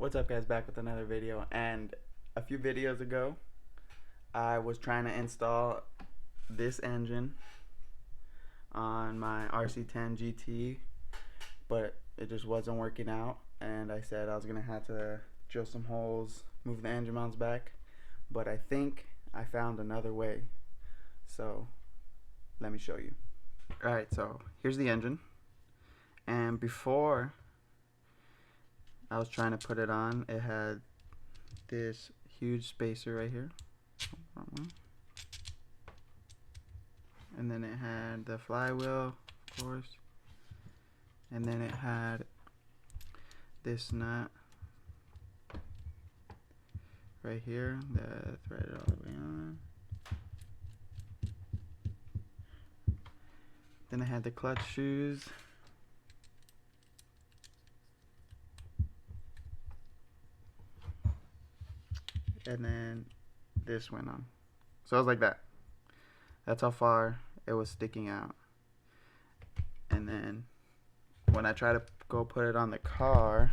What's up, guys? Back with another video. And a few videos ago I was trying to install this engine on my RC10GT, but it just wasn't working out, and I said I was gonna have to drill some holes, move the engine mounts back, but I think I found another way, so let me show you. Alright, so here's the engine, and before I was trying to put it on, it had this huge spacer right here, and then it had the flywheel, of course, and then it had this nut right here that threaded all the way on. Then I had the clutch shoes, and then this went on. So I was like that. That's how far it was sticking out. And then when I try to go put it on the car,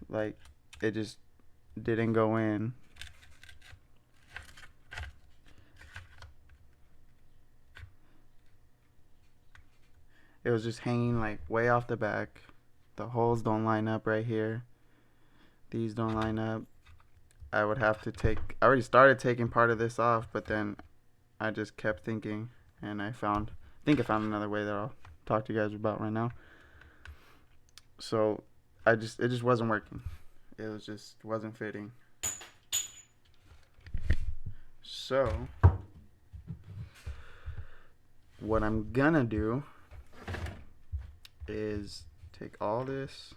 like, it just didn't go in. It was just hanging like way off the back. The holes don't line up right here. These don't line up. I would have to take, I already started taking part of this off, but then I just kept thinking, and I think I found another way that I'll talk to you guys about right now. So it just wasn't working. It was just wasn't fitting. So what I'm gonna do is take all this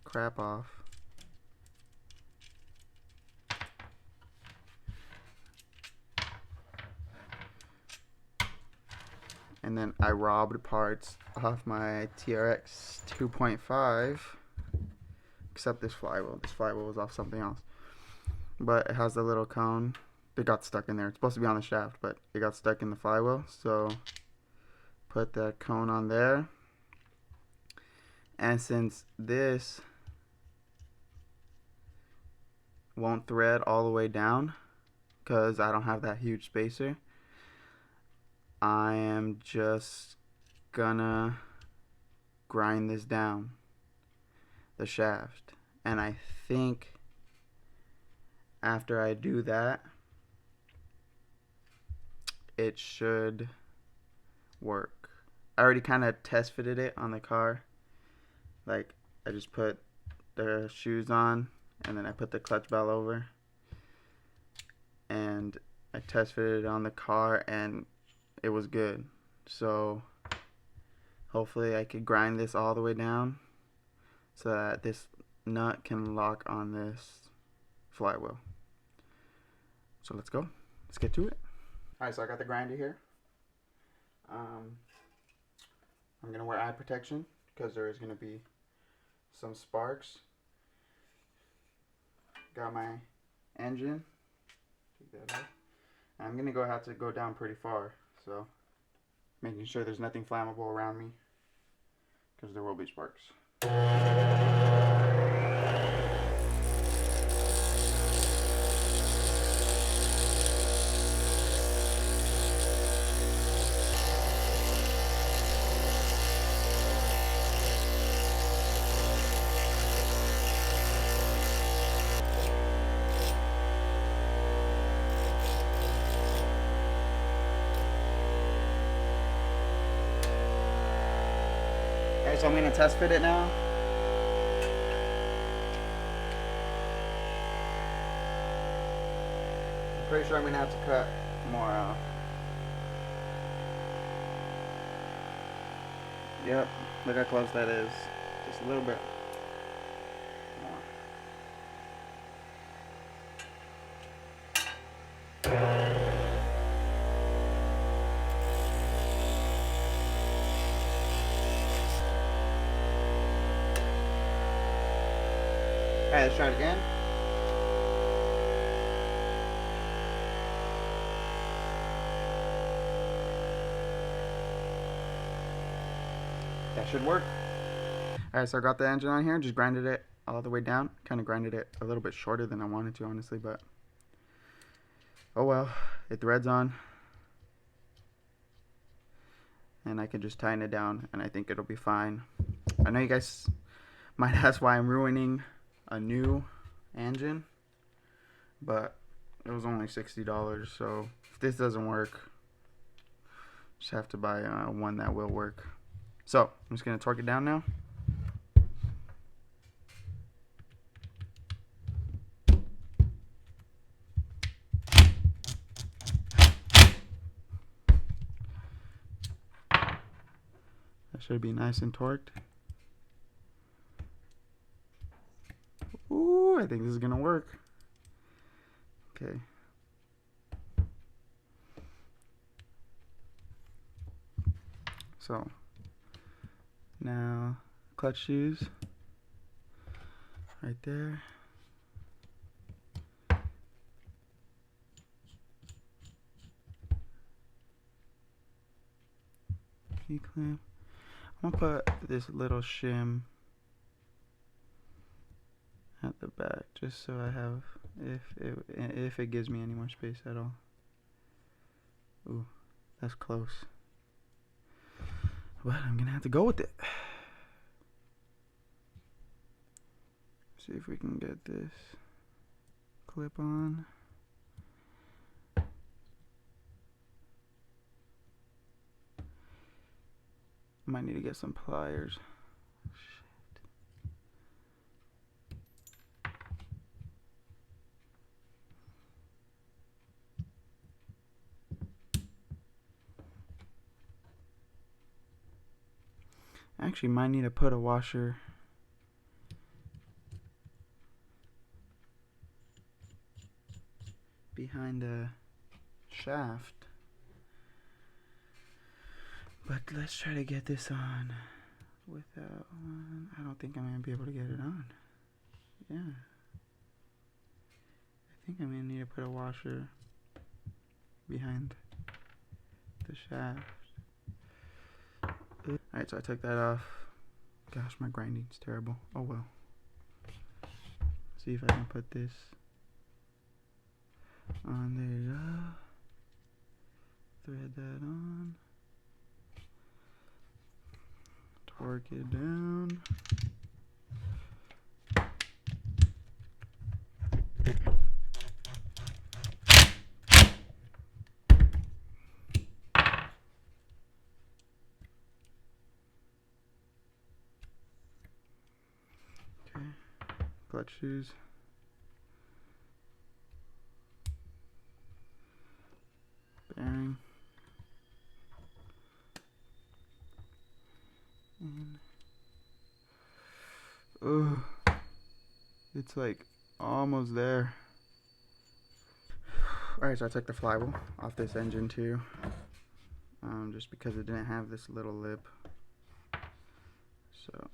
crap off, and then I robbed parts off my TRX 2.5, except this flywheel. This flywheel was off something else, but it has the little cone. It got stuck in there. It's supposed to be on the shaft, but it got stuck in the flywheel, so put that cone on there. And since this won't thread all the way down because I don't have that huge spacer, I am just gonna grind this down, the shaft. And I think after I do that, it should work. I already kind of test fitted it on the car. Like, I just put the shoes on, and then I put the clutch bell over, and I test fitted it on the car, and it was good. So hopefully I could grind this all the way down so that this nut can lock on this flywheel. So let's go. Let's get to it. Alright, so I got the grinder here. I'm gonna wear eye protection because there is gonna be some sparks. Got my engine. Take that off. I'm gonna have to go down pretty far, so making sure there's nothing flammable around me because there will be sparks. Okay, so I'm going to test fit it now. I'm pretty sure I'm going to have to cut more off. Yep, look how close that is. Just a little bit more. Alright, let's try it again. That should work. Alright, so I got the engine on here, just grinded it all the way down. Kind of grinded it a little bit shorter than I wanted to, honestly, but oh well, it threads on. And I can just tighten it down, and I think it'll be fine. I know you guys might ask why I'm ruining a new engine, but it was only $60, so if this doesn't work, just have to buy one that will work. So I'm just gonna torque it down now. That should be nice and torqued. Ooh, I think this is gonna work. Okay. So now clutch shoes right there. Clamp. I'm gonna put this little shim at the back just so I have, if it gives me any more space at all. Ooh, that's close, but I'm gonna have to go with it. See if we can get this clip on. Might need to get some pliers. Shit. Actually, might need to put a washer behind the shaft. But let's try to get this on without one. I don't think I'm going to be able to get it on. Yeah. I think I'm going to need to put a washer behind the shaft. Alright, so I took that off. Gosh, my grinding's terrible. Oh well. See if I can put this on. There you go. Thread that on. Torque it down. Okay, clutch shoes. Bearing. Oh, it's like almost there. Alright, so I took the flywheel off this engine too, just because it didn't have this little lip. So,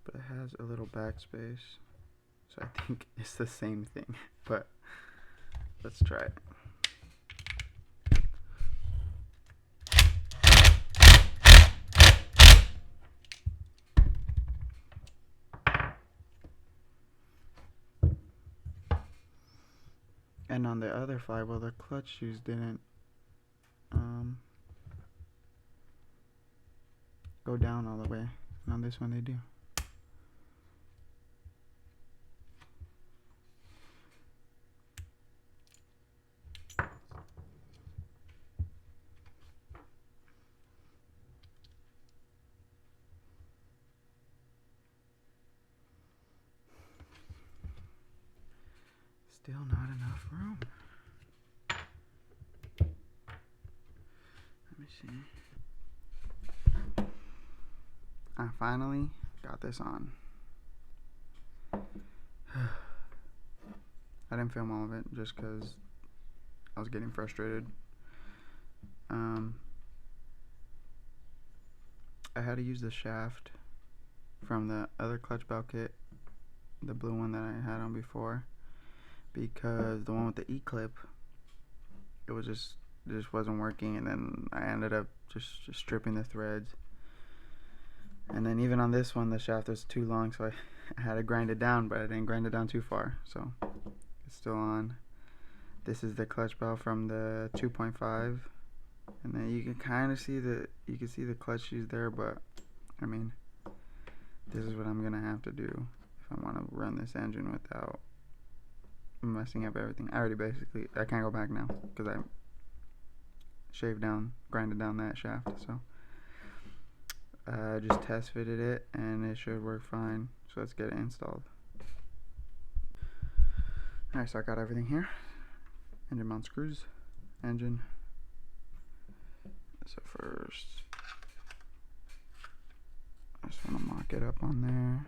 but it has a little backspace, so I think it's the same thing. But let's try it. And on the other flywheel, the clutch shoes didn't go down all the way. And on this one, they do. Still not enough room. Let me see. I finally got this on. I didn't film all of it just because I was getting frustrated. I had to use the shaft from the other clutch bell kit, the blue one that I had on before, because the one with the E-clip, it just wasn't working, and then I ended up just stripping the threads. And then even on this one, the shaft was too long, so I had to grind it down, but I didn't grind it down too far, so it's still on. This is the clutch bell from the 2.5, and then you can kind of see the clutch shoes there, but I mean, this is what I'm gonna have to do if I want to run this engine without messing up everything. I can't go back now because I grinded down that shaft, so I just test fitted it and it should work fine. So let's get it installed. Alright, so I got everything here. Engine mount screws, engine. So first, I just want to mock it up on there.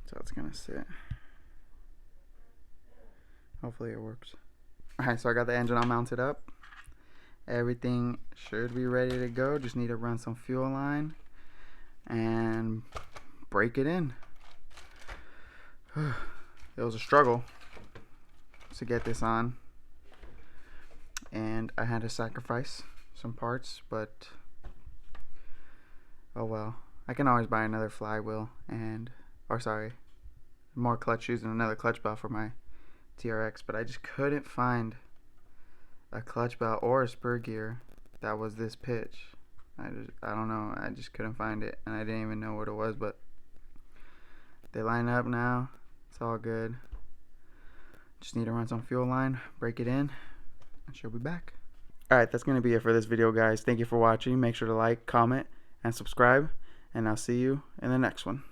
So it's gonna sit. Hopefully it works. Alright, so I got the engine all mounted up. Everything should be ready to go. Just need to run some fuel line and break it in. It was a struggle to get this on, and I had to sacrifice some parts, but oh well. I can always buy another flywheel more clutch shoes and another clutch bell for my TRX, but I just couldn't find a clutch bell or a spur gear that was this pitch. I don't know, I just couldn't find it, and I didn't even know what it was, but they line up now. It's all good. Just need to run some fuel line, break it in, and she'll be back. Alright, that's going to be it for this video, guys. Thank you for watching. Make sure to like, comment, and subscribe, and I'll see you in the next one.